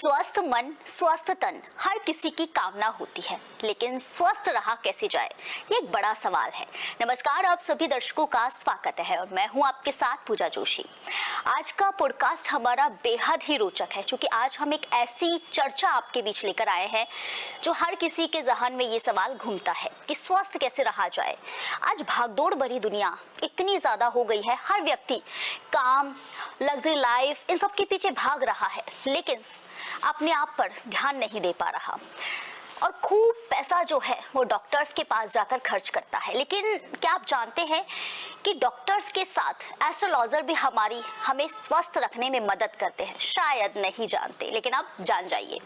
स्वस्थ मन स्वस्थ तन हर किसी की कामना होती है, लेकिन स्वस्थ रहा कैसे जाए ये एक बड़ा सवाल है। नमस्कार, आप सभी दर्शकों का स्वागत है और मैं हूं आपके साथ पूजा जोशी। आज का पॉडकास्ट हमारा बेहद ही रोचक है, क्योंकि आज हम एक ऐसी चर्चा आपके बीच लेकर आए हैं जो हर किसी के जहन में ये सवाल घूमता है कि स्वस्थ कैसे रहा जाए। आज भागदौड़ भरी दुनिया इतनी ज्यादा हो गई है, हर व्यक्ति काम, लग्जरी लाइफ, इन सब के पीछे भाग रहा है, लेकिन अपने आप पर ध्यान नहीं दे पा रहा और खूब पैसा जो है वो डॉक्टर्स के पास जाकर खर्च करता है। लेकिन क्या आप जानते हैं कि डॉक्टर्स के साथ एस्ट्रोलॉजर भी हमें स्वस्थ रखने में मदद करते हैं? शायद नहीं जानते, लेकिन आप जान जाइए।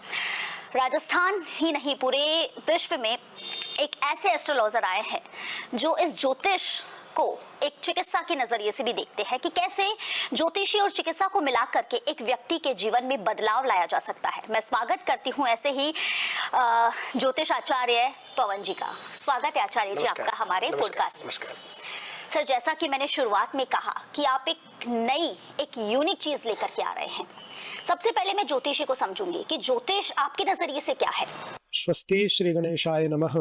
राजस्थान ही नहीं, पूरे विश्व में एक ऐसे एस्ट्रोलॉजर आए हैं जो इस ज्योतिष को एक चिकित्सा के नजरिए से भी देखते हैं कि कैसे ज्योतिषी और चिकित्सा को मिला करके एक व्यक्ति के जीवन में बदलाव लाया जा सकता है। मैं स्वागत करती हूं ऐसे ही ज्योतिष आचार्य पवन जी का। स्वागत है आचार्य जी आपका हमारे पॉडकास्ट में। सर, जैसा कि मैंने शुरुआत में कहा कि आप एक यूनिक चीज लेकर के आ रहे हैं। सबसे पहले मैं ज्योतिषी को समझूंगी कि ज्योतिष आपके नजरिए से क्या है। स्वस्ति श्री गणेशाय नमः,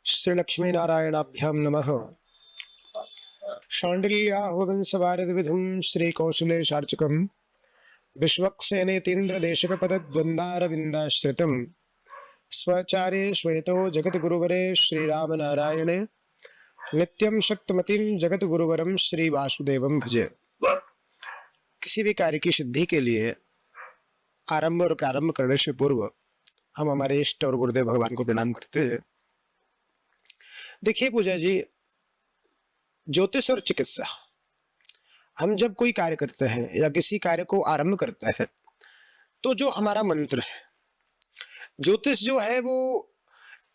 श्री लक्ष्मी नारायणाभ्याम नमः। शाण्डिल्याहुवंशवारिधिविधुं श्री कौशलेशार्चकं विश्वक्सेनेतीन्द्रदेशिकपदद्वन्द्वारविन्दाश्रितं स्वचार्ये श्वेतो जगद्गुरुवरे श्रीरामनारायणे नित्यं शक्तिमतीं जगद्गुरुवरं श्री वासुदेवं भजे। किसी भी कार्य की सिद्धि के लिए आरंभ और प्रारंभ करने से पूर्व हम हमारे इष्ट और गुरुदेव भगवान को प्रणाम करते हैं। देखिए पूजा जी, ज्योतिष और चिकित्सा, हम जब कोई कार्य करते हैं या किसी कार्य को आरंभ करते हैं तो जो हमारा मंत्र है, ज्योतिष जो है वो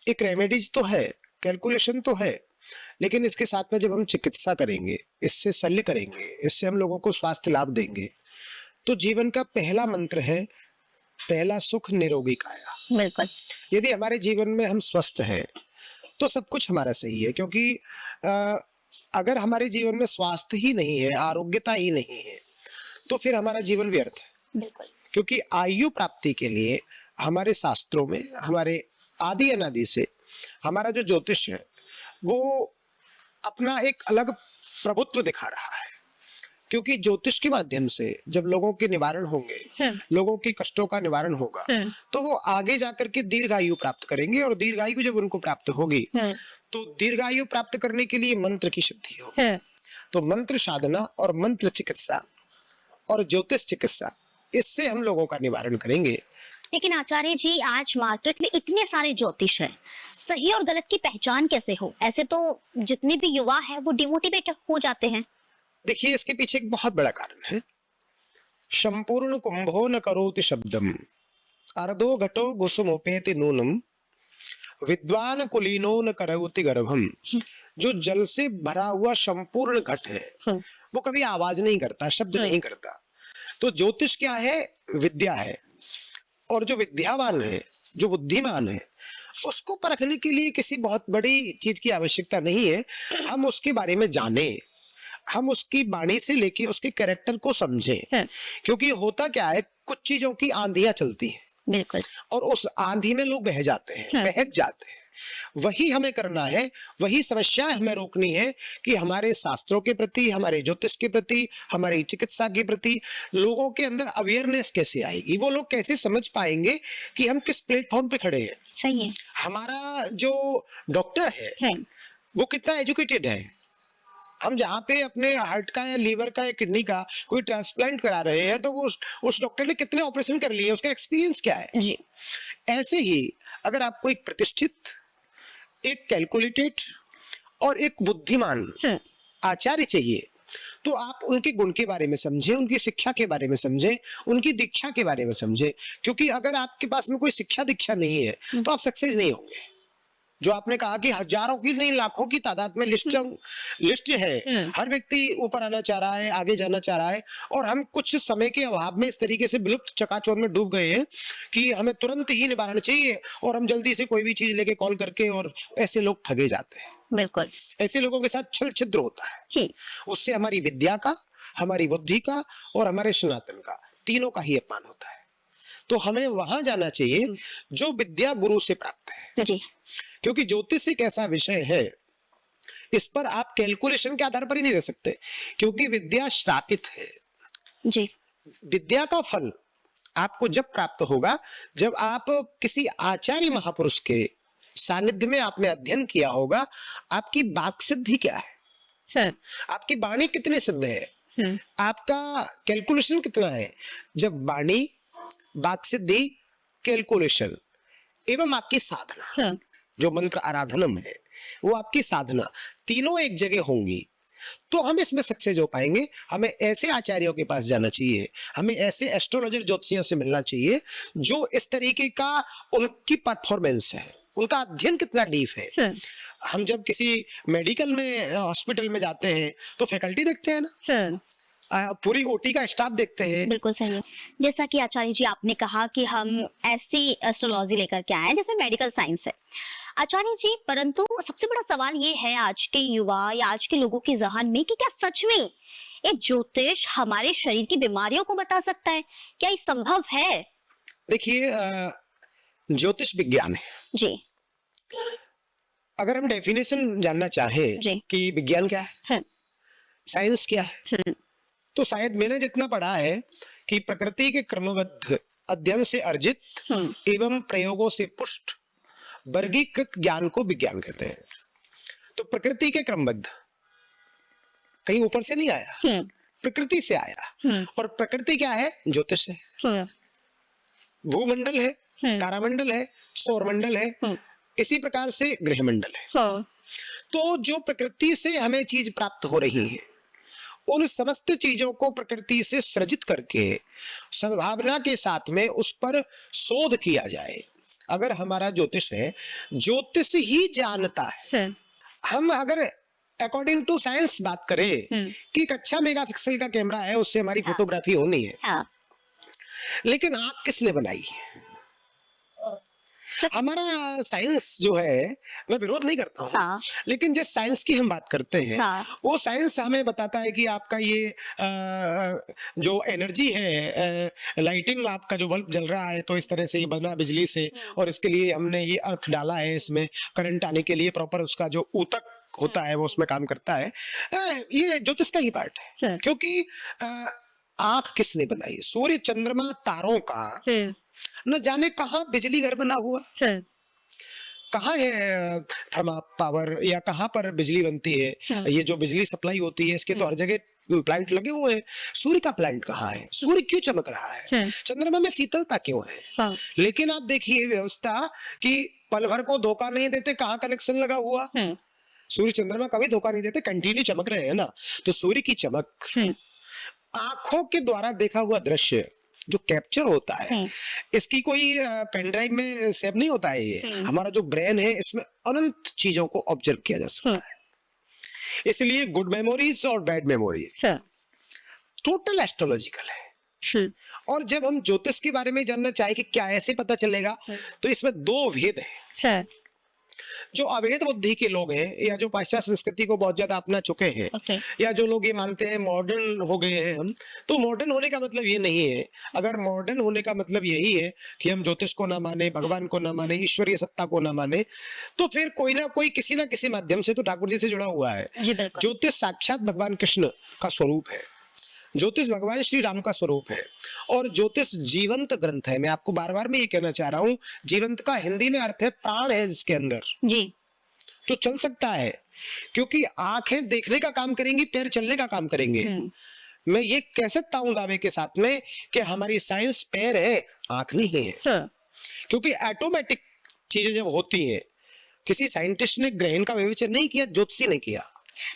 एक रेमेडीज तो है, कैलकुलेशन तो है, लेकिन इसके साथ में जब हम चिकित्सा करेंगे, इससे शल्य करेंगे, इससे हम लोगों को स्वास्थ्य लाभ देंगे, तो जीवन का पहला मंत्र है पहला सुख निरोगी काया। बिल्कुल। यदि हमारे जीवन में हम स्वस्थ हैं तो सब कुछ हमारा सही है, क्योंकि अगर हमारे जीवन में स्वास्थ्य ही नहीं है, आरोग्यता ही नहीं है, तो फिर हमारा जीवन व्यर्थ है। बिल्कुल। क्योंकि आयु प्राप्ति के लिए हमारे शास्त्रों में, हमारे आदि अनादि से हमारा जो ज्योतिष है वो अपना एक अलग प्रभुत्व दिखा रहा है। क्योंकि ज्योतिष के माध्यम से जब लोगों के निवारण होंगे, लोगों के कष्टों का निवारण होगा, तो वो आगे जाकर के दीर्घायु प्राप्त करेंगे, और दीर्घायु जब उनको प्राप्त होगी तो दीर्घायु प्राप्त करने के लिए मंत्र की सिद्धि होगी। तो मंत्र साधना और मंत्र चिकित्सा और ज्योतिष चिकित्सा, इससे हम लोगों का निवारण करेंगे। लेकिन आचार्य जी, आज मार्केट में इतने सारे ज्योतिष हैं, सही और गलत की पहचान कैसे हो? ऐसे तो जितने भी युवा है वो डिमोटिवेट हो जाते हैं। देखिए, इसके पीछे एक बहुत बड़ा कारण है। संपूर्ण कुंभो न करोति शब्दम, अर्धो घटो कुसुमोपेति नूनम, विद्वान कुलीनो न करोति गर्भम। जो जल से भरा हुआ संपूर्ण घट है वो कभी आवाज नहीं करता, शब्द नहीं करता। तो ज्योतिष क्या है? विद्या है। और जो विद्यावान है, जो बुद्धिमान है, उसको परखने के लिए किसी बहुत बड़ी चीज की आवश्यकता नहीं है। हम उसके बारे में जाने, हम उसकी वाणी से लेके उसके कैरेक्टर को समझें। क्योंकि होता क्या है, कुछ चीजों की आंधियां चलती हैं। बिल्कुल। और उस आंधी में लोग बह जाते हैं, बहक जाते हैं। वही हमें करना है, वही समस्या हमें रोकनी है कि हमारे शास्त्रों के प्रति, हमारे ज्योतिष के प्रति, हमारी चिकित्सा के प्रति लोगों के अंदर अवेयरनेस कैसे आएगी, वो लोग कैसे समझ पाएंगे कि हम किस प्लेटफॉर्म पे खड़े हैं। सही है। हमारा जो डॉक्टर है वो कितना एजुकेटेड है। हम जहाँ पे अपने हार्ट का या लीवर का या किडनी का कोई ट्रांसप्लांट करा रहे हैं तो वो उस डॉक्टर ने कितने ऑपरेशन कर लिए, उसका एक्सपीरियंस क्या है जी। ऐसे ही अगर आपको एक प्रतिष्ठित, एक कैलकुलेटेड और एक बुद्धिमान आचार्य चाहिए, तो आप उनके गुण के बारे में समझें, उनकी शिक्षा के बारे में समझें, उनकी दीक्षा के बारे में समझें। क्योंकि अगर आपके पास में कोई शिक्षा दीक्षा नहीं है तो आप सक्सेस नहीं होंगे। जो आपने कहा कि हजारों की नहीं लाखों की तादाद में लिस्ट है, हर व्यक्ति ऊपर आना चाह रहा है, आगे जाना चाह रहा है, और हम कुछ समय के अभाव में इस तरीके से विलुप्त चकाचौंध में डूब गए हैं कि हमें तुरंत ही निवारण चाहिए और हम जल्दी से कोई भी चीज लेके कॉल करके, और ऐसे लोग ठगे जाते हैं। बिल्कुल। ऐसे लोगों के साथ छल छिद्र होता है। उससे हमारी विद्या का, हमारी बुद्धि का और हमारे सनातन का, तीनों का ही अपमान होता है। तो हमें वहां जाना चाहिए जो विद्या गुरु से प्राप्त है, जी क्योंकि ज्योतिष एक ऐसा विषय है, इस पर आप कैलकुलेशन के आधार पर ही नहीं रह सकते, क्योंकि विद्या श्रापित है। जी विद्या का फल आपको जब प्राप्त होगा जब आप किसी आचार्य महापुरुष के सानिध्य में आपने अध्ययन किया होगा। आपकी वाक सिद्धि क्या है, आपकी वाणी कितनी सिद्ध है, आपका कैलकुलेशन कितना है। जब वाणी, वाक सिद्धि, कैलकुलेशन एवं आपकी साधना, जो मंत्र आराधनम है, वो आपकी साधना, तीनों एक जगह होंगी तो हम इसमें सक्सेस हो पाएंगे। हमें ऐसे आचार्यों के पास जाना चाहिए, हमें ऐसे एस्ट्रोलॉजर ज्योतिषियों से मिलना चाहिए जो इस तरीके का उनकी परफॉर्मेंस है, उनका अध्ययन कितना डीप है। हम जब किसी मेडिकल में, हॉस्पिटल में जाते हैं तो फैकल्टी देखते हैं ना, पूरी ओटी का स्टाफ देखते हैं। बिल्कुल सही है। जैसा कि आचार्य जी आपने कहा कि हम ऐसी एस्ट्रोलॉजी लेकर के आए हैं जिसमें मेडिकल साइंस है आचार्य जी, परंतु सबसे बड़ा सवाल ये है आज के युवा या आज के लोगों के ज़हन में कि क्या सच में एक ज्योतिष हमारे शरीर की बीमारियों को बता सकता है? क्या ये संभव है? देखिए, ज्योतिष विज्ञान है जी। अगर हम डेफिनेशन जानना चाहें कि विज्ञान क्या है, साइंस क्या है, तो शायद मैंने जितना पढ़ा है कि प्रकृति के क्रमबद्ध अध्ययन से अर्जित एवं प्रयोगों से पुष्ट वर्गीकृत ज्ञान को विज्ञान कहते हैं। तो प्रकृति के क्रमबद्ध कहीं ऊपर से नहीं आया, प्रकृति से आया। और प्रकृति क्या है? ज्योतिष है, भूमंडल है, तारामंडल है, सौरमंडल है, इसी प्रकार से गृहमंडल है। तो जो प्रकृति से हमें चीज प्राप्त हो रही है, उन समस्त चीजों को प्रकृति से सृजित करके सद्भावना के साथ में उस पर शोध किया जाए। अगर हमारा ज्योतिष है, ज्योतिष ही जानता है। हम अगर अकॉर्डिंग टू साइंस बात करें कि एक अच्छा मेगापिक्सल का कैमरा है, उससे हमारी फोटोग्राफी होनी है, लेकिन आंख किसने बनाई? हमारा साइंस जो है, मैं विरोध नहीं करता हूँ, लेकिन जिस साइंस की हम बात करते हैं, वो साइंस हमें बताता है कि आपका ये जो एनर्जी है, लाइटिंग, आपका जो बल्ब जल रहा है तो इस तरह से ये बना बिजली से, और इसके लिए हमने ये अर्थ डाला है, इसमें करंट आने के लिए प्रॉपर उसका जो ऊतक होता है वो उसमें काम करता है। ये ज्योतिष का ही पार्ट है, क्योंकि आंख किसने बनाई? सूर्य, चंद्रमा, तारों का न जाने कहाँ बिजली घर बना हुआ, कहाँ है थर्मा पावर, या कहाँ पर बिजली बनती है। ये जो बिजली सप्लाई होती है, इसके तो हर जगह प्लांट लगे हुए हैं। सूर्य का प्लांट कहाँ है? सूर्य क्यों चमक रहा है? चंद्रमा में शीतलता क्यों है? लेकिन आप देखिए व्यवस्था कि पल भर को धोखा नहीं देते, कहाँ कनेक्शन लगा हुआ। सूर्य चंद्रमा कभी धोखा नहीं देते, कंटिन्यू चमक रहे हैं ना। तो सूर्य की चमक आंखों के द्वारा देखा हुआ दृश्य जो कैप्चर होता है, इसकी कोई पेन ड्राइव में सेव नहीं होता है। ये हमारा जो ब्रेन है, इसमें अनंत चीजों को ऑब्जर्व किया जा सकता है। इसलिए गुड मेमोरीज और बैड मेमोरीज टोटल एस्ट्रोलॉजिकल है। और जब हम ज्योतिष के बारे में जानना चाहे कि क्या ऐसे पता चलेगा, तो इसमें दो भेद है। जो अभेद बुद्धि के लोग हैं, या जो पाश्चात्य संस्कृति को बहुत ज्यादा अपना चुके हैं, या जो लोग ये मानते हैं मॉडर्न हो गए हैं हम, तो मॉडर्न होने का मतलब ये नहीं है। अगर मॉडर्न होने का मतलब यही है कि हम ज्योतिष को ना माने, भगवान को ना माने, ईश्वरीय सत्ता को ना माने, तो फिर कोई ना कोई किसी ना किसी माध्यम से तो ठाकुर जी से जुड़ा हुआ है। ज्योतिष साक्षात भगवान कृष्ण का स्वरूप है, ज्योतिष भगवान श्री राम का स्वरूप है, और ज्योतिष जीवंत ग्रंथ है। मैं आपको बार बार में ये कहना चाह रहा हूँ, जीवंत का हिंदी में अर्थ है प्राण है जिसके अंदर, जी, जो चल सकता है। क्योंकि आंखें देखने का काम करेंगी, पैर चलने का काम करेंगे। मैं ये कह सकता हूँ दावे के साथ में कि हमारी साइंस पैर है, आंख नहीं है। क्योंकि ऑटोमेटिक चीजें जब होती हैं, किसी साइंटिस्ट ने ग्रहण का विवेचन नहीं किया, ज्योतिषी ने किया।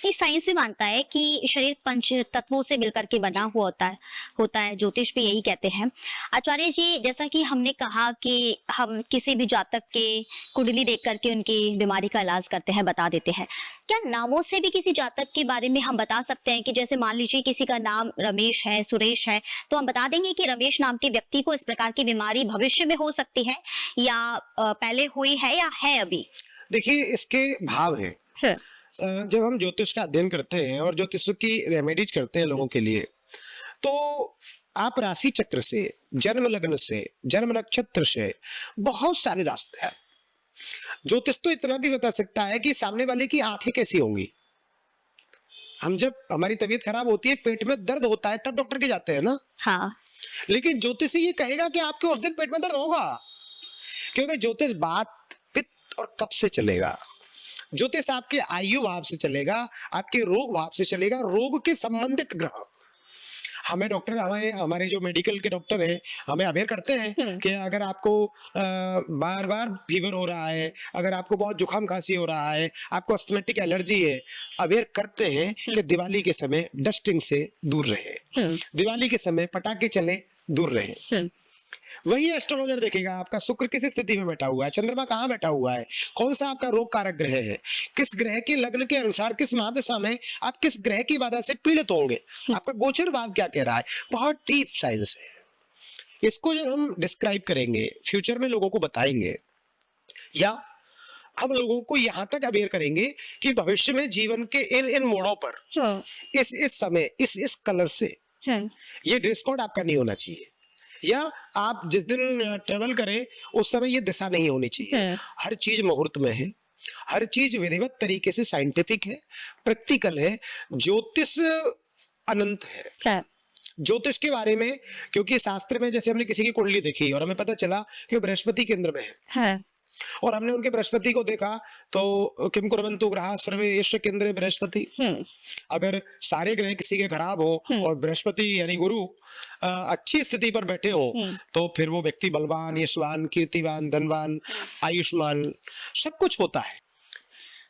नहीं, साइंस भी मानता है कि शरीर पंच तत्वों से मिलकर के बना हुआ होता है। ज्योतिष भी यही कहते हैं। आचार्य जी, जैसा कि हमने कहा कि हम किसी भी जातक के कुंडली देख करके उनकी बीमारी का इलाज करते हैं, बता देते हैं। क्या नामों से भी किसी जातक के बारे में हम बता सकते हैं कि जैसे मान लीजिए किसी का नाम रमेश है, सुरेश है, तो हम बता देंगे कि रमेश नाम के व्यक्ति को इस प्रकार की बीमारी भविष्य में हो सकती है, या पहले हुई है, या है अभी? देखिए, इसके भाव है। जब हम ज्योतिष का अध्ययन करते हैं और ज्योतिष की रेमेडीज करते हैं लोगों के लिए, तो आप राशि चक्र से, जन्म लग्न से, जन्म नक्षत्र से बहुत सारे रास्ते हैं। ज्योतिष तो इतना भी बता सकता है कि सामने वाले की आंखें कैसी होंगी। हम जब हमारी तबीयत खराब होती है, पेट में दर्द होता है, तब डॉक्टर के जाते हैं ना। हाँ। लेकिन ज्योतिष ये कहेगा कि आपके उस दिन पेट में दर्द होगा, क्योंकि ज्योतिष बात पित्त और कफ से चलेगा। ज्योतिष आपके आयु भाव से चलेगा, आपके रोग भाव से चलेगा, रोग के संबंधित ग्रह। हमें डॉक्टर, हमारे जो मेडिकल के डॉक्टर हैं, हमें अवेयर करते हैं कि अगर आपको बार बार फीवर हो रहा है, अगर आपको बहुत जुकाम खांसी हो रहा है, आपको अस्थमेटिक एलर्जी है, अवेयर करते हैं कि दिवाली के समय डस्टिंग से दूर रहे, दिवाली के समय पटाखे चले दूर रहे। वही एस्ट्रोलॉजर देखेगा आपका शुक्र किस स्थिति में बैठा हुआ है, चंद्रमा कहाँ बैठा हुआ है, कौन सा आपका रोग कारक ग्रह है, किस ग्रह के लग्न के अनुसार, किस महादशा में आप किस ग्रह की बाधा से पीड़ित होंगे, आपका गोचर भाव क्या कह रहा है। बहुत डीप साइंस है। इसको जब हम डिस्क्राइब करेंगे, फ्यूचर में लोगों को बताएंगे, या हम लोगों को यहाँ तक अवेयर करेंगे कि भविष्य में जीवन के इन इन मोड़ों पर इस समय इस कलर से ये ड्रेस कोड आपका नहीं होना चाहिए, या आप जिस दिन ट्रेवल करें उस समय ये दिशा नहीं होनी चाहिए। हर चीज मुहूर्त में है, हर चीज विधिवत तरीके से साइंटिफिक है, प्रैक्टिकल है। ज्योतिष अनंत है। ज्योतिष के बारे में, क्योंकि शास्त्र में जैसे हमने किसी की कुंडली देखी और हमें पता चला कि बृहस्पति केंद्र में है, और हमने उनके बृहस्पति को देखा तो किम कुर्वन्तु ग्रहा सर्वे येषु केंद्रे बृहस्पति। अगर सारे ग्रह किसी के खराब हो और बृहस्पति यानी गुरु अच्छी स्थिति पर बैठे हो, तो फिर वो व्यक्ति बलवान, यशवान, कीर्तिवान, धनवान, आयुष्मान, सब कुछ होता है।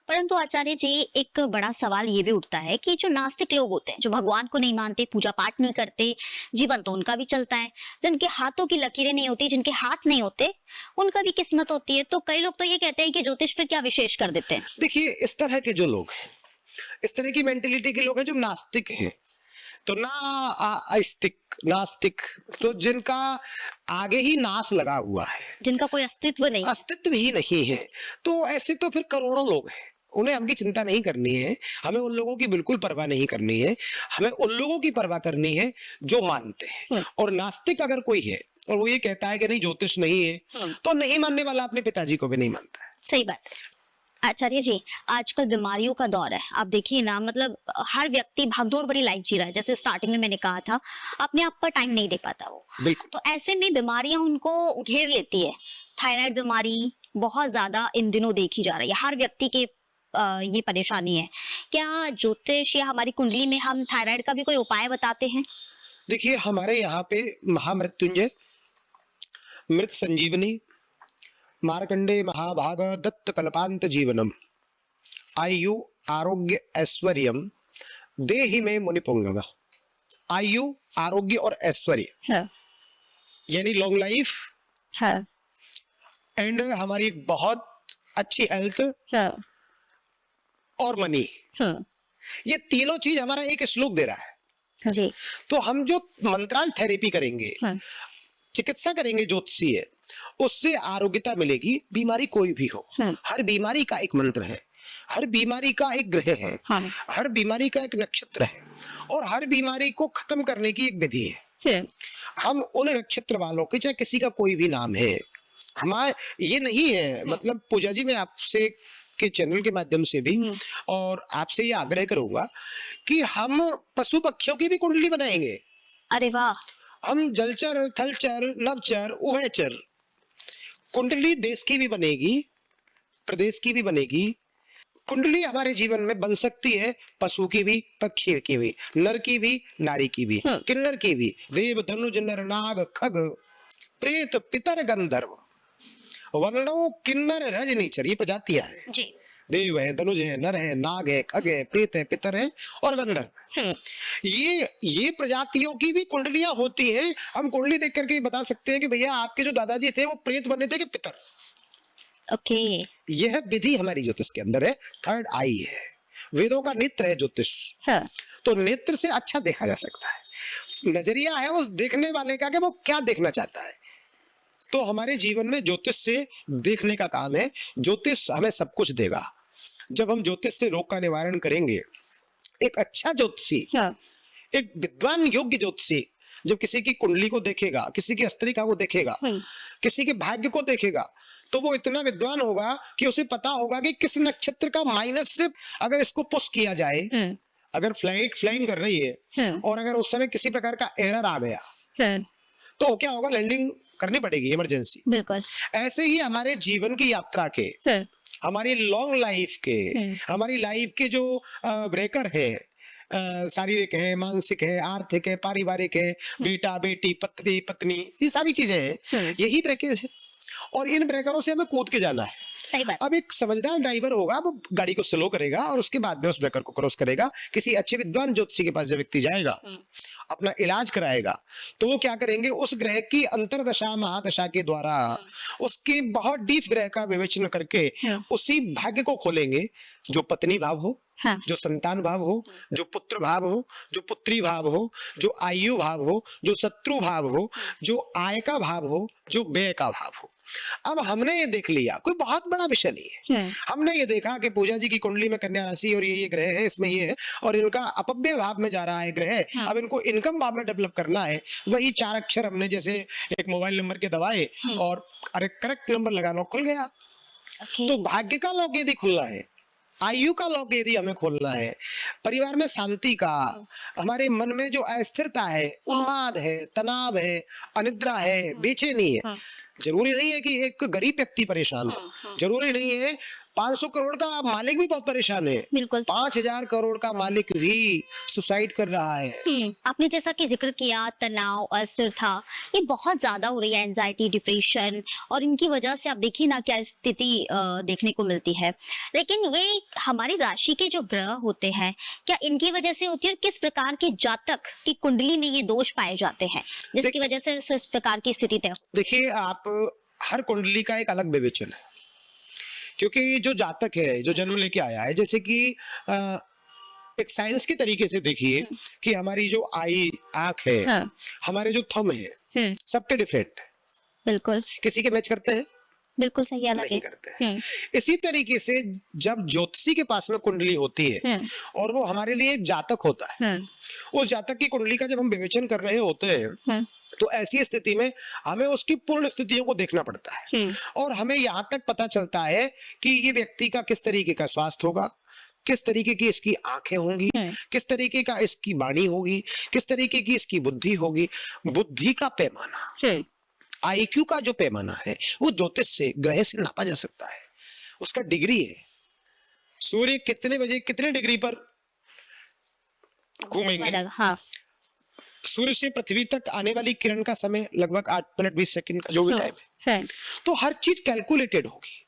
परंतु आचार्य जी, एक बड़ा सवाल ये भी उठता है कि जो नास्तिक लोग होते हैं, जो भगवान को नहीं मानते, पूजा पाठ नहीं करते, जीवन तो उनका भी चलता है, जिनके हाथों की लकीरें नहीं होती, जिनके हाथ नहीं होते, उनका भी किस्मत होती है। तो कई लोग तो ये कहते हैं कि ज्योतिष फिर क्या विशेष कर देते हैं। देखिए, इस तरह के जो लोग हैं, इस तरह की मेंटेलिटी के लोग हैं जो नास्तिक हैं, तो ना आस्तिक, नास्तिक, तो जिनका आगे ही नाश लगा हुआ है, जिनका कोई अस्तित्व नहीं, अस्तित्व ही नहीं है, तो ऐसे तो फिर करोड़ों लोग हैं। उन्हें हमकी चिंता नहीं करनी है, हमें उन लोगों की बिल्कुल परवाह नहीं करनी है। हमें उन लोगों की परवाह करनी है जो मानते हैं। और नास्तिक अगर कोई है और वो ये कहता है कि नहीं ज्योतिष नहीं है, तो नहीं मानने वाला अपने पिताजी को भी नहीं मानता है। सही बात है। आचार्य जी, आजकल बीमारियों का दौर है, आप देखिए ना, मतलब हर व्यक्ति भागदौड़ भरी लाइफ जी रहा है। जैसे स्टार्टिंग में मैंने कहा था, अपने आप पर टाइम नहीं दे पाता वो। बिल्कुल। तो ऐसे में बीमारियां उनको घेर लेती है। थायराइड बीमारी बहुत ज्यादा इन दिनों देखी जा रही है, हर व्यक्ति के ये परेशानी है। क्या ज्योतिष या हमारी कुंडली में हम थायराइड का भी कोई उपाय बताते हैं? देखिए, हमारे यहाँ पे महामृत्युंजय, मृत संजीवनी, मार्कंडे महाभाग दत्त कल्पांत जीवनम, आयु आरोग्य ऐश्वर्यम देहि में मुनिपुंगव। आयु, आरोग्य और ऐश्वर्य यानी लॉन्ग लाइफ एंड हमारी बहुत अच्छी हेल्थ और मनी, ये तीनों चीज हमारा एक श्लोक दे रहा है जी। तो हम जो मंत्राल थेरेपी करेंगे, चिकित्सा करेंगे ज्योतिषीय, उससे आरोग्यता मिलेगी। बीमारी कोई भी हो, हर बीमारी का एक मंत्र है, हर बीमारी का एक ग्रह है, हर बीमारी का एक नक्षत्र है, और हर बीमारी को खत्म करने की एक विधि है। हम उन नक्षत्र वालों के, चाहे किसी का कोई भी नाम है, हमारे ये नहीं है, मतलब पूजा जी, मैं आपसे के चैनल के माध्यम से भी और आपसे ये आग्रह करूंगा कि हम पशु पक्षियों की भी कुंडली बनाएंगे। अरे वाह! हम जलचर, थलचर, नभचर, उभयचर कुंडली देश की भी बनेगी, प्रदेश की भी बनेगी। कुंडली हमारे जीवन में बन सकती है पशु की भी, पक्षी की भी, नर की भी, नारी की भी, किन्नर की भी, देव, धनुज, नर, नाग, खग, प्रेत, पितर, गंधर्व, वर्णों, किन्नर, रजनीचर, ये प्रजातियां हैं जी। देव है, धनुज है, नर है, नाग है, खग है, प्रेत है, पितर है और गंधर्व। ये प्रजातियों की भी कुंडलियां होती हैं। हम कुंडली देख करके बता सकते हैं कि भैया आपके जो दादाजी थे वो प्रेत बने थे कि पितर। ओके। यह विधि हमारी ज्योतिष के अंदर है। थर्ड आई है, वेदों का नेत्र है ज्योतिष। तो नेत्र से अच्छा देखा जा सकता है। नजरिया है उस देखने वाले का कि वो क्या देखना चाहता है। तो हमारे जीवन में ज्योतिष से देखने का काम है। ज्योतिष हमें सब कुछ देगा। जब हम ज्योतिष से रोग का निवारण करेंगे, एक अच्छा ज्योतिषी, एक विद्वान योग्य ज्योतिषी जब किसी की कुंडली को देखेगा, किसी की हस्तरेखा को देखेगा, किसी के भाग्य को देखेगा, तो वो इतना विद्वान होगा कि उसे पता होगा कि किस नक्षत्र का माइनस से अगर इसको पुश किया जाए, अगर फ्लाइट फ्लाइंग कर रही है और अगर उस समय किसी प्रकार का एरर आ गया तो क्या होगा, लैंडिंग करनी पड़ेगी इमरजेंसी। बिल्कुल। ऐसे ही हमारे जीवन की यात्रा के, हमारी लॉन्ग लाइफ के, हमारी लाइफ के जो ब्रेकर है, शारीरिक है, मानसिक है, आर्थिक है, पारिवारिक है, बेटा बेटी, पति पत्नी, ये सारी चीजें हैं, यही ब्रेकेज है और इन ब्रेकरों से हमें कूद के जाना है। सही बात। अब एक समझदार ड्राइवर होगा, वो गाड़ी को स्लो करेगा और उसके बाद में उस ब्रेकर को क्रॉस करेगा। किसी अच्छे विद्वान ज्योतिषी के पास जब व्यक्ति जाएगा, अपना इलाज कराएगा, तो वो क्या करेंगे, उस ग्रह की अंतरदशा महादशा के द्वारा उसके बहुत डीप ग्रह का विवेचन करके उसी भाग्य को खोलेंगे जो पत्नी भाव हो, जो संतान भाव हो, जो पुत्र भाव हो, जो पुत्री भाव हो, जो आयु भाव हो, जो शत्रु भाव हो, जो आय का भाव हो, जो व्यय का भाव हो। अब हमने ये देख लिया, कोई बहुत बड़ा विषय नहीं है। हमने ये देखा कि पूजा जी की कुंडली में कन्या राशि और ये ग्रह है, इसमें ये है और इनका अपव्यय भाव में जा रहा है ग्रह, अब इनको इनकम भाव में डेवलप करना है। वही 4 अक्षर हमने जैसे एक मोबाइल नंबर के दबाए और अरे करेक्ट नंबर लगाना, खुल गया। तो भाग्य का लॉक यदि खुलना है, आयु का लॉक यदि हमें खोलना है, परिवार में शांति का, हमारे मन में जो अस्थिरता है, उन्माद है, तनाव है, अनिद्रा है, बेचैनी है, जरूरी नहीं है कि एक गरीब व्यक्ति परेशान हो, जरूरी नहीं है 500 करोड़ का मालिक भी बहुत परेशान है, बिल्कुल 5000 करोड़ का मालिक भी सुसाइड कर रहा है। आपने जैसा कि जिक्र किया, तनाव, अस्थिरता ये बहुत ज्यादा हो रही है, एंजाइटी, डिप्रेशन, और इनकी वजह से आप देखिए ना क्या स्थिति देखने को मिलती है। लेकिन ये हमारी राशि के जो ग्रह होते हैं, क्या इनकी वजह से होती है, और किस प्रकार के जातक की कुंडली में ये दोष पाए जाते हैं जिसकी वजह से इस प्रकार की स्थिति तय? देखिए, आप हर कुंडली का एक अलग विवेचन है, क्योंकि जो जातक है, जो जन्म लेके आया है, जैसे कि एक साइंस के तरीके से देखिए कि हमारी जो आंख है, हमारे जो थंब है, सबके डिफरेंट, बिल्कुल किसी के मैच करते हैं, बिल्कुल सही अलग नहीं करते हैं। इसी तरीके से जब ज्योतिषी के पास में कुंडली होती है और वो हमारे लिए एक जातक होता है, उस जातक की कुंडली का जब हम विवेचन कर रहे होते हैं तो ऐसी स्थिति में हमें उसकी पूर्ण स्थितियों को देखना पड़ता है और हमें यहाँ तक पता चलता है कि ये व्यक्ति का किस तरीके का स्वास्थ्य होगा, किस तरीके की इसकी आंखें होंगी, किस तरीके का इसकी वाणी होगी, किस तरीके की इसकी बुद्धि होगी। बुद्धि का पैमाना, आईक्यू का जो पैमाना है, वो ज्योतिष से, ग्रह से नापा जा सकता है। उसका डिग्री है, सूर्य कितने बजे कितने डिग्री पर घूमेंगे, सूर्य से पृथ्वी तक आने वाली किरण का समय लगभग 8 मिनट 20 सेकंड का जो भी टाइम है, तो हर चीज कैलकुलेटेड होगी।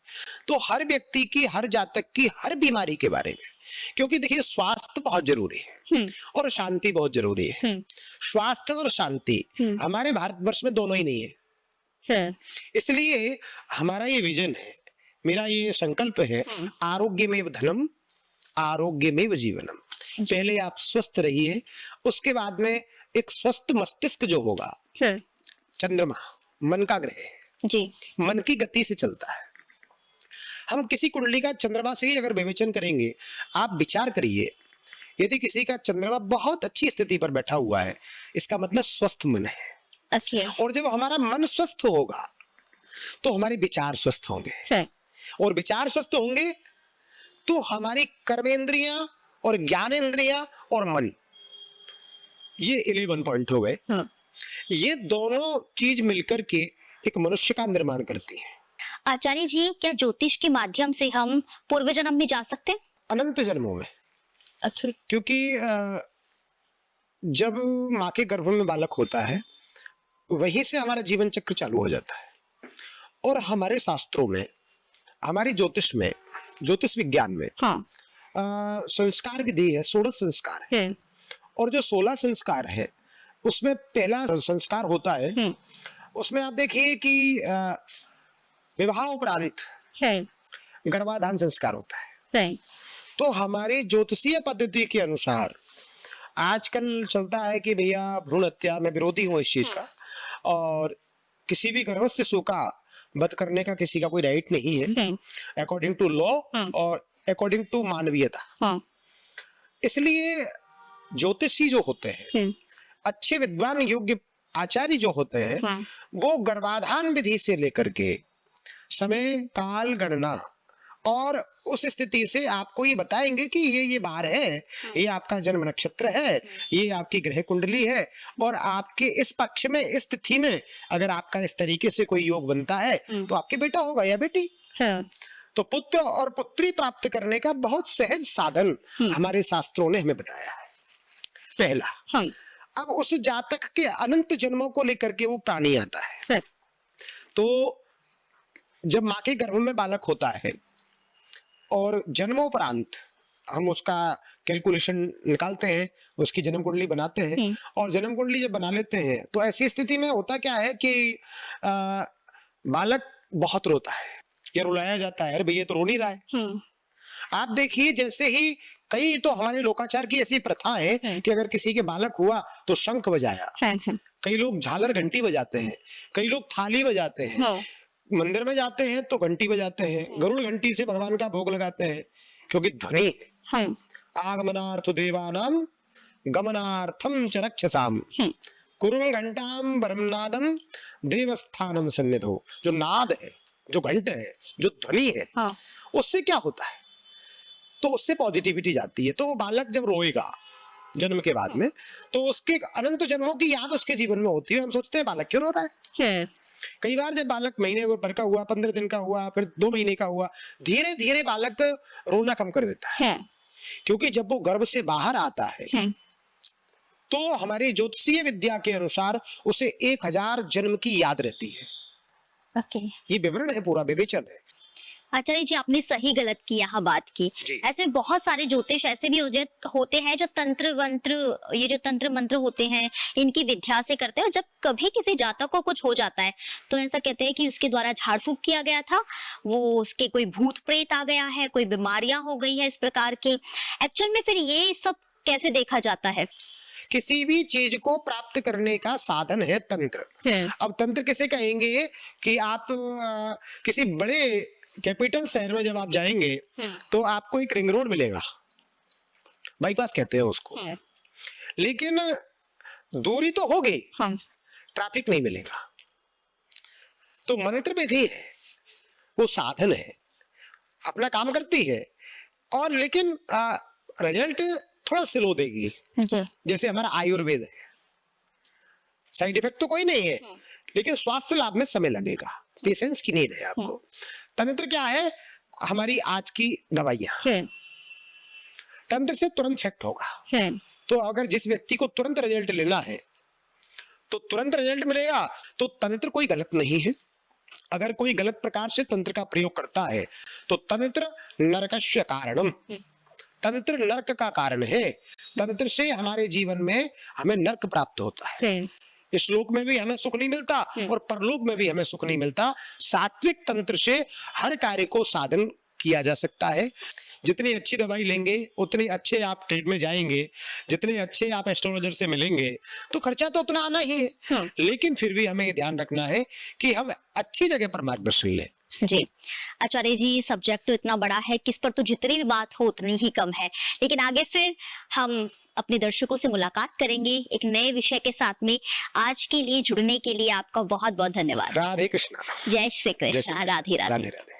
तो हर व्यक्ति की, हर जातक की, हर बीमारी के बारे में, क्योंकि देखिए स्वास्थ्य बहुत जरूरी है और शांति बहुत जरूरी है। स्वास्थ्य और शांति हमारे भारतवर्ष में दोनों ही नहीं है, इसलिए हमारा ये विजन है, मेरा ये संकल्प है, आरोग्यमेव धनम आरोग्यमेव जीवनम। पहले आप स्वस्थ रहिए, उसके बाद में एक स्वस्थ मस्तिष्क जो होगा, चंद्रमा मन का ग्रह है जी, मन की गति से चलता है। हम किसी कुंडली का चंद्रमा से ही अगर विवेचन करेंगे, आप विचार करिए, यदि किसी का चंद्रमा बहुत अच्छी स्थिति पर बैठा हुआ है, इसका मतलब स्वस्थ मन है। और जब हमारा मन स्वस्थ होगा तो हमारे विचार स्वस्थ होंगे, और विचार स्वस्थ होंगे तो हमारी कर्मेंद्रियां और ज्ञानेंद्रियां और मन, ये 11 पॉइंट हो गए। ये दोनों चीज मिलकर के एक मनुष्य का निर्माण करती है। आचार्य जी, क्या ज्योतिष के माध्यम से हम पूर्व जन्म में जा सकते हैं? अनंत जन्मों में। अच्छा। क्योंकि जब माँ के गर्भ में बालक होता है, वहीं से हमारा जीवन चक्र चालू हो जाता है। और हमारे शास्त्रों में, हमारी ज्योतिष में, ज्योतिष विज्ञान में संस्कार विधि है, 16 संस्कार है। और जो 16 संस्कार है, उसमें पहला संस्कार होता है, उसमें आप देखिए कि विवाह उपरांत गर्भाधान संस्कार होता है। तो हमारी ज्योतिषीय पद्धति के अनुसार आजकल चलता है कि भैया भ्रूण हत्या, मैं विरोधी हूँ इस चीज का, और किसी भी गर्भस्थ शिशु का वध करने का किसी का कोई राइट नहीं है, अकॉर्डिंग टू लॉ और अकॉर्डिंग टू मानवीयता। इसलिए ज्योतिषी जो होते हैं, अच्छे विद्वान योग्य आचार्य जो होते हैं वो गर्भाधान विधि से लेकर के समय काल गणना और उस स्थिति से आपको ये बताएंगे कि ये बार है, ये आपका जन्म नक्षत्र है, ये आपकी ग्रह कुंडली है, और आपके इस पक्ष में इस तिथि में अगर आपका इस तरीके से कोई योग बनता है तो आपके बेटा होगा या बेटी। तो पुत्र और पुत्री प्राप्त करने का बहुत सहज साधन हमारे शास्त्रों ने हमें बताया है। पहला, अब उस जातक के अनंत जन्मों को लेकर के वो प्राणी आता है। तो जब माँ के गर्भ में बालक होता है और जन्मोपरांत हम उसका कैलकुलेशन निकालते हैं, उसकी जन्म कुंडली बनाते हैं, और जन्म कुंडली जब बना लेते हैं तो ऐसी स्थिति में होता क्या है कि बालक बहुत रोता है, ये रुलाया जाता है, अरे भैया तो रो नहीं रहा है। आप देखिए, जैसे ही कई तो हमारे लोकाचार की ऐसी प्रथा है कि अगर किसी के बालक हुआ तो शंख बजाया, कई लोग झालर घंटी बजाते हैं, कई लोग थाली बजाते हैं, मंदिर में जाते हैं तो घंटी बजाते हैं, गरुड़ घंटी से भगवान का भोग लगाते हैं, क्योंकि ध्वनि आगमनार्थ देवानाम गमनार्थम च रक्षसाम कुरुम घंटाम परमनादम देवस्थानम सन्निधो। जो नाद है, जो घंट है, जो ध्वनि है, उससे क्या होता है, तो उससे पॉजिटिविटी जाती है। तो वो बालक जब रोएगा जन्म के बाद में तो उसके अनंत जन्मों की याद उसके जीवन में होती है। हम सोचते हैं बालक क्यों रो रहा है। कई बार जब बालक महीने भर का हुआ, 15 दिन का हुआ, फिर 2 महीने का हुआ, धीरे धीरे बालक रोना कम कर देता है, क्योंकि जब वो गर्भ से बाहर आता है तो हमारी ज्योतिषीय विद्या के अनुसार उसे 1000 जन्म की याद रहती है। ये विवरण है, पूरा विवेचन है। आचार्य जी, आपने सही गलत की यहाँ बात की। ऐसे बहुत सारे ज्योतिष ऐसे भी होते हैं जो तंत्र मंत्र, ये जो तंत्र मंत्र होते हैं इनकी विद्या से करते हैं, और जब कभी किसी जातक को कुछ हो जाता है तो ऐसा कहते हैं कि उसके द्वारा झाड़ फूक किया गया था, वो उसके कोई भूत प्रेत आ गया है, कोई बीमारियां हो गई है इस प्रकार की। एक्चुअल में फिर ये सब कैसे देखा जाता है? किसी भी चीज को प्राप्त करने का साधन है तंत्र। अब तंत्र किसे कहेंगे कि आप किसी बड़े कैपिटल शहर में जब आप जाएंगे तो आपको एक रिंग रोड मिलेगा, बाईपास कहते हैं उसको, लेकिन दूरी तो होगी, ट्रैफिक नहीं मिलेगा। तो मंत्र विधि है, वो साधन है, अपना काम करती है, और लेकिन रिजल्ट थोड़ा स्लो देगी। जैसे हमारा आयुर्वेद है, साइड इफेक्ट तो कोई नहीं है, लेकिन स्वास्थ्य लाभ में समय लगेगा, पेशेंस की नीड है आपको। तंत्र क्या है? हमारी आज की दवाइयां, तंत्र से तुरंत इफेक्ट होगा। तो अगर जिस व्यक्ति को तुरंत रिजल्ट लेना है तो तुरंत रिजल्ट मिलेगा, तो तंत्र कोई गलत नहीं है। अगर कोई गलत प्रकार से तंत्र का प्रयोग करता है तो तंत्र नरकस्य कारणम, तंत्र नरक का कारण है। तंत्र से हमारे जीवन में हमें नरक प्राप्त होता है। इस लोक में भी हमें सुख नहीं मिलता और परलोक में भी हमें सुख नहीं मिलता। सात्विक तंत्र से हर कार्य को साधन किया जा सकता है। जितनी अच्छी दवाई लेंगे उतने अच्छे आप ट्रेड में जाएंगे, जितने अच्छे आप एस्ट्रोलॉजर से मिलेंगे, तो खर्चा तो उतना आना ही है। लेकिन फिर भी हमें ये ध्यान रखना है कि हम अच्छी जगह पर मार्गदर्शन लें। जी आचार्य जी, सब्जेक्ट तो इतना बड़ा है कि इस पर तो जितनी भी बात हो उतनी ही कम है, लेकिन आगे फिर हम अपने दर्शकों से मुलाकात करेंगे एक नए विषय के साथ में। आज के लिए जुड़ने के लिए आपका बहुत बहुत धन्यवाद। राधे कृष्णा। जय श्री कृष्णा। राधे राधे।